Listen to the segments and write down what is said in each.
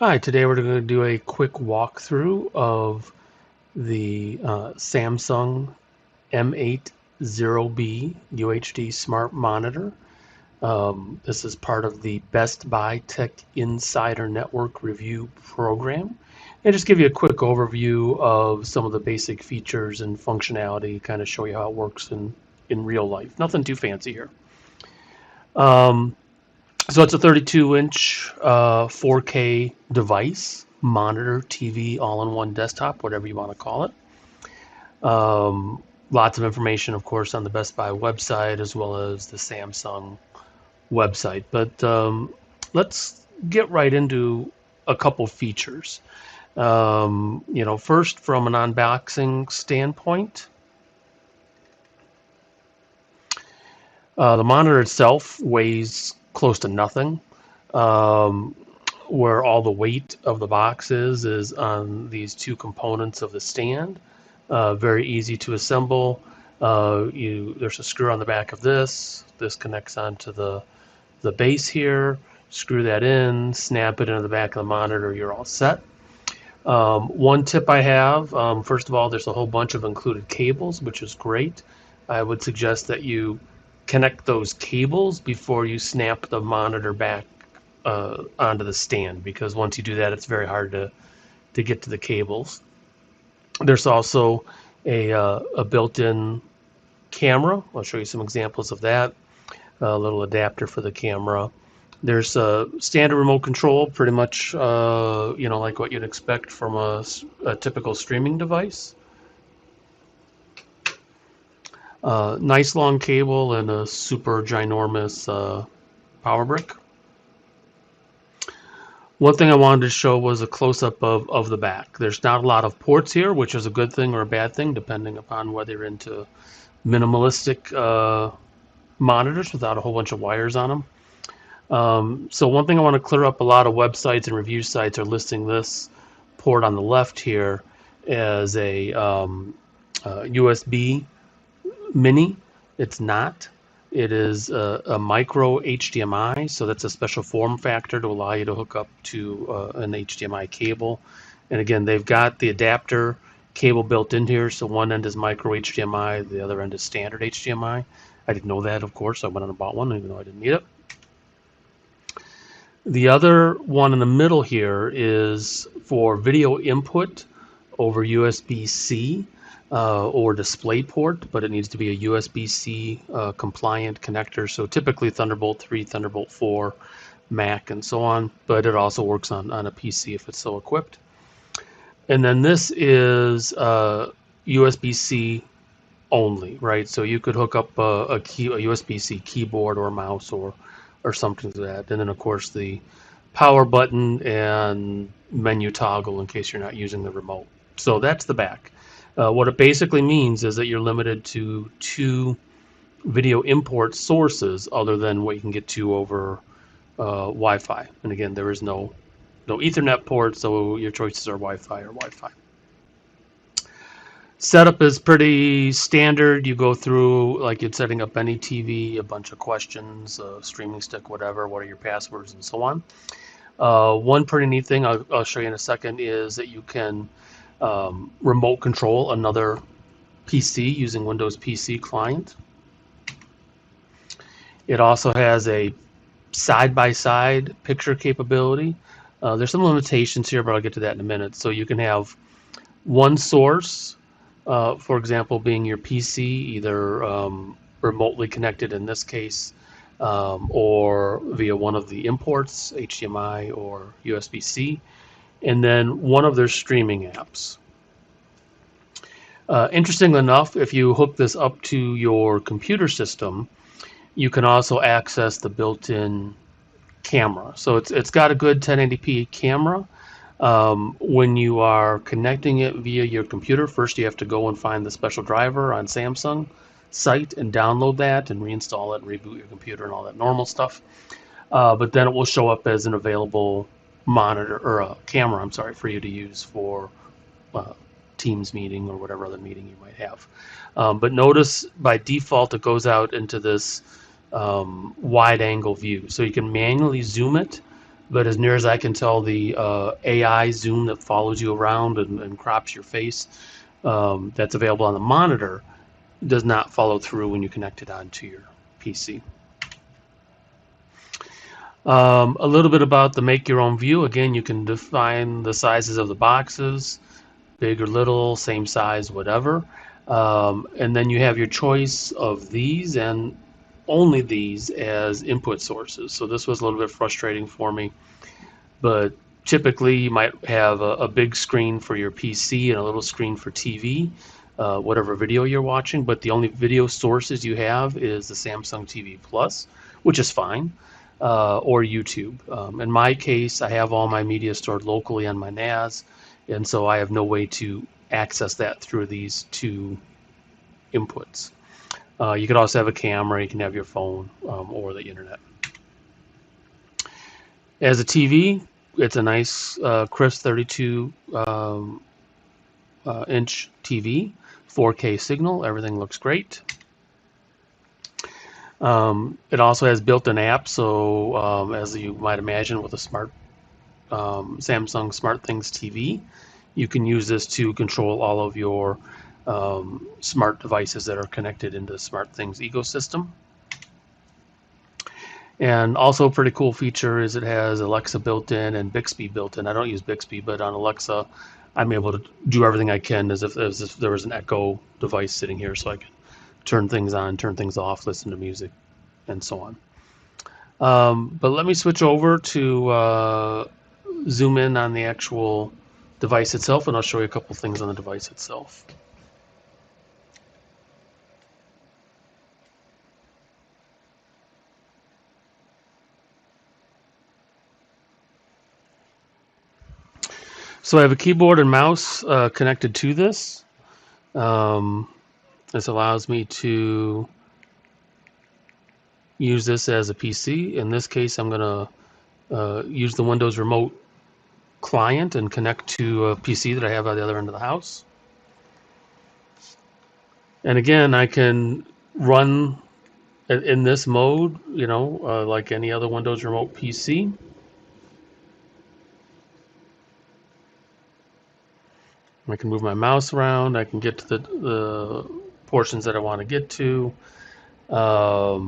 Hi, today we're going to do a quick walkthrough of the Samsung M80B UHD Smart Monitor. This is part of the Best Buy Tech Insider Network review program. And just give you a quick overview of some of the basic features and functionality, kind of show you how it works in real life. Nothing too fancy here. So it's a 32-inch 4K device, monitor, TV, all-in-one desktop, whatever you want to call it. Lots of information, of course, on the Best Buy website as well as the Samsung website. But let's get right into a couple features. First, from an unboxing standpoint, the monitor itself weighs close to nothing. Where all the weight of the box is on these two components of the stand. Very easy to assemble. There's a screw on the back of this. This connects onto the base here. Screw that in, snap it into the back of the monitor, you're all set. One tip I have, first of all, there's a whole bunch of included cables, which is great. I would suggest that you connect those cables before you snap the monitor back onto the stand, because once you do that, it's very hard to get to the cables. There's also a built-in camera. I'll show you some examples of that. A little adapter for the camera. There's a standard remote control, pretty much like what you'd expect from a typical streaming device. Nice long cable and a super ginormous power brick. One thing I wanted to show was a close-up of the back. There's not a lot of ports here, which is a good thing or a bad thing, depending upon whether you're into minimalistic monitors without a whole bunch of wires on them. So one thing I want to clear up, a lot of websites and review sites are listing this port on the left here as a USB mini. It's not. It is a micro HDMI, so that's a special form factor to allow you to hook up to an HDMI cable. And again, they've got the adapter cable built in here, so one end is micro HDMI, the other end is standard HDMI. I didn't know that, of course. I went and bought one, even though I didn't need it. The other one in the middle here is for video input over USB-C. Or DisplayPort, but it needs to be a USB-C compliant connector. So typically Thunderbolt 3, Thunderbolt 4, Mac, and so on. But it also works on a PC if it's so equipped. And then this is USB-C only, right? So you could hook up a USB-C keyboard or mouse or something to that. And then of course the power button and menu toggle in case you're not using the remote. So that's the back. What it basically means is that you're limited to 2 video import sources other than what you can get to over Wi-Fi. And again, there is no Ethernet port, so your choices are Wi-Fi or Wi-Fi. Setup is pretty standard. You go through like you're setting up any TV, a bunch of questions, streaming stick, whatever, what are your passwords, and so on. One pretty neat thing I'll show you in a second is that you can remote control another PC using Windows PC client. It also has a side-by-side picture capability. There's some limitations here, but I'll get to that in a minute. So you can have one source, for example, being your PC, either remotely connected in this case, or via one of the imports, HDMI or USB-C. And then one of their streaming apps. Interestingly enough, if you hook this up to your computer system, you can also access the built-in camera. So it's got a good 1080p camera. When you are connecting it via your computer, first you have to go and find the special driver on Samsung site and download that and reinstall it and reboot your computer and all that normal stuff. But then it will show up as an available monitor or a camera, I'm sorry, for you to use for Teams meeting or whatever other meeting you might have. But notice by default it goes out into this wide angle view, so you can manually zoom it but as near as I can tell, the AI zoom that follows you around and crops your face, that's available on the monitor, does not follow through when you connect it onto your PC. A little bit about the make your own view. Again, you can define the sizes of the boxes, big or little, same size, whatever. And then you have your choice of these and only these as input sources. So this was a little bit frustrating for me, but typically you might have a big screen for your PC and a little screen for TV, whatever video you're watching, but the only video sources you have is the Samsung TV Plus, which is fine, or YouTube. In my case, I have all my media stored locally on my NAS, and so I have no way to access that through these two inputs. You could also have a camera, you can have your phone, or the internet. As a TV, it's a nice crisp 32 inch TV, 4K signal, everything looks great. It also has built-in apps, so as you might imagine with a smart Samsung SmartThings TV, you can use this to control all of your smart devices that are connected into the SmartThings ecosystem. And also a pretty cool feature is it has Alexa built in and Bixby built in. I don't use Bixby, but on Alexa, I'm able to do everything I can as if there was an Echo device sitting here, so I can turn things on, turn things off, listen to music, and so on. But let me switch over to zoom in on the actual device itself, and I'll show you a couple things on the device itself. So I have a keyboard and mouse connected to this. This allows me to use this as a PC. In this case, I'm going to use the Windows Remote client and connect to a PC that I have at the other end of the house. And again, I can run in this mode, like any other Windows Remote PC. I can move my mouse around. I can get to the portions that I want to get to. I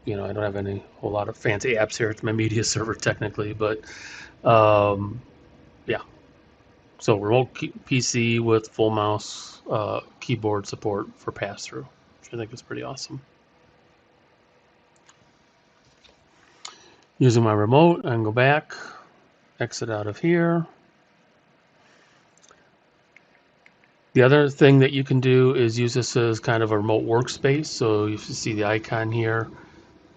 don't have any whole lot of fancy apps here. It's my media server technically, but yeah. So remote PC with full mouse keyboard support for pass-through, which I think is pretty awesome. Using my remote, I can go back, exit out of here. The other thing that you can do is use this as kind of a remote workspace. So you see the icon here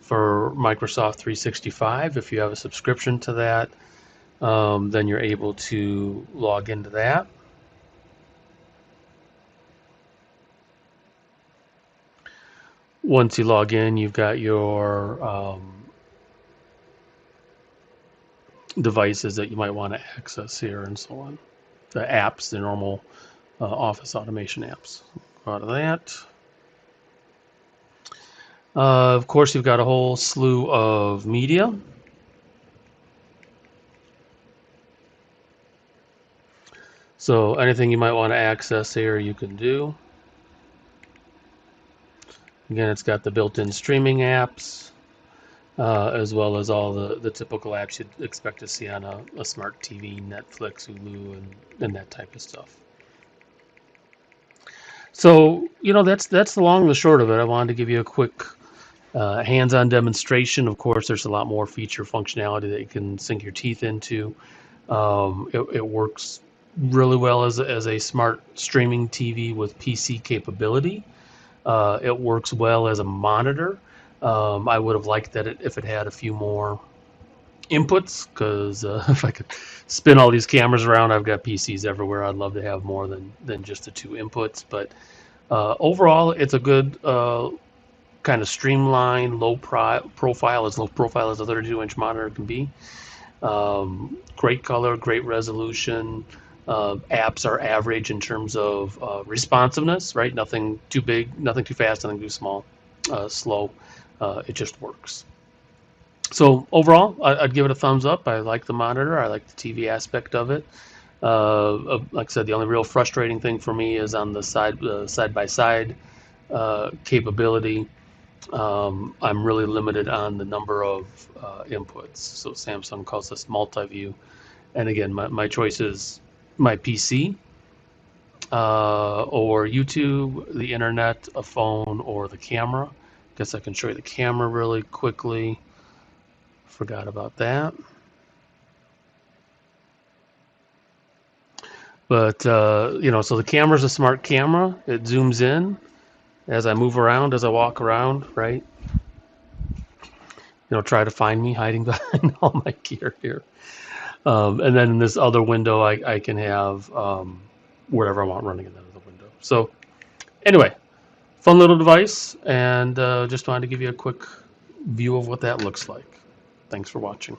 for Microsoft 365. If you have a subscription to that, then you're able to log into that. Once you log in, you've got your devices that you might want to access here and so on. The apps, the normal office automation apps. Out of that. Of course, you've got a whole slew of media. So anything you might want to access here, you can do. Again, it's got the built-in streaming apps, as well as all the typical apps you'd expect to see on a smart TV, Netflix, Hulu, and that type of stuff. So, that's the long and the short of it. I wanted to give you a quick hands-on demonstration. Of course, there's a lot more feature functionality that you can sink your teeth into. It works really well as a smart streaming TV with PC capability. It works well as a monitor. I would have liked that if it had a few more inputs, because if I could spin all these cameras around, I've got PCs everywhere. I'd love to have more than just the two inputs. But overall, it's a good kind of streamlined, low profile, as low profile as a 32-inch monitor can be. Great color, great resolution. Apps are average in terms of responsiveness, right? Nothing too big, nothing too fast, nothing too small, slow. It just works. So overall, I'd give it a thumbs up. I like the monitor. I like the TV aspect of it. Like I said, the only real frustrating thing for me is on the side by side capability. I'm really limited on the number of inputs. So Samsung calls this multi-view. And again, my choice is my PC or YouTube, the internet, a phone, or the camera. Guess I can show you the camera really quickly. Forgot about that. But, so the camera's a smart camera. It zooms in as I move around, as I walk around, right? Try to find me hiding behind all my gear here. And then in this other window, I can have whatever I want running in that other window. So anyway, fun little device, and just wanted to give you a quick view of what that looks like. Thanks for watching.